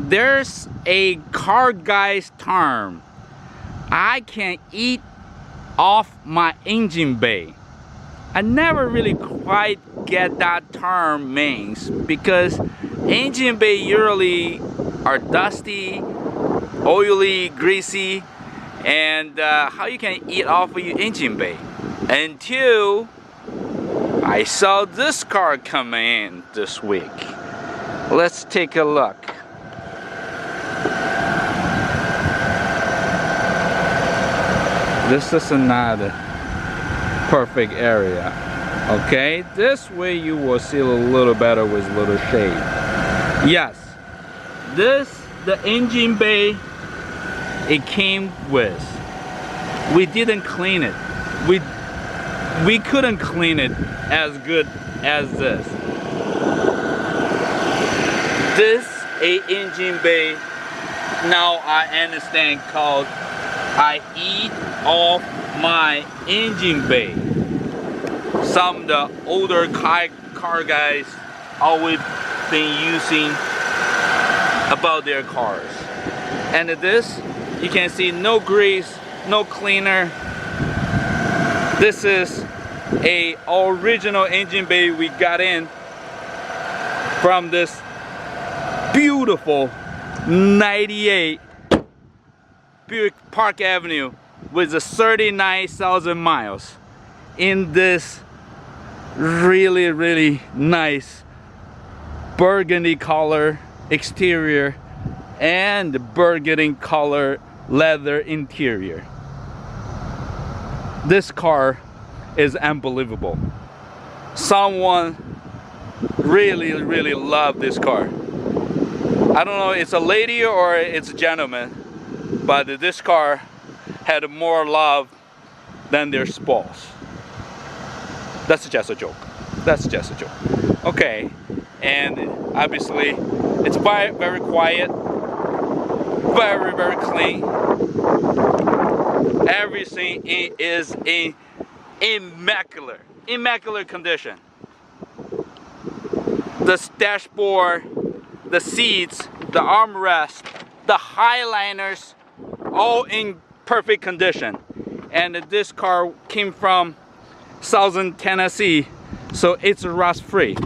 there's a car guy's term. I can eat off my engine bay. I never really quite get that term means, because engine bay usually are dusty, oily, greasy, and how you can eat off of your engine bay until I saw this car coming in this week. Let's take a look. This is another perfect area. Okay, this way you will see a little better with a little shade. Yes, the engine bay it came with. We didn't clean it. We couldn't clean it as good as this. This a engine bay, now I understand, called I eat off my engine bay. Some of the older car guys always been using about their cars. And this, you can see no grease, no cleaner. This is a original engine bay we got in from this beautiful 98 Buick Park Avenue with the 39,000 miles in this really nice burgundy color exterior and burgundy color leather interior. This car is unbelievable. Someone really loved this car. I don't know, it's a lady or it's a gentleman, but this car had more love than their spouse. That's just a joke. That's just a joke. Okay, and obviously it's very quiet, very clean. Everything is in immaculate condition. The dashboard, the seats, the armrest, the highliners, all in perfect condition. And this car came from Southern Tennessee, so it's rust free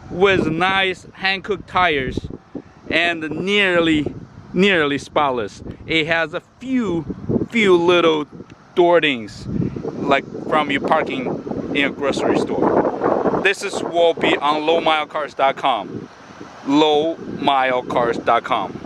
with nice hand-cooked tires and nearly spotless. It has a few little door dings like from you parking in a grocery store. This will be on LowMileCars.com. LowMileCars.com.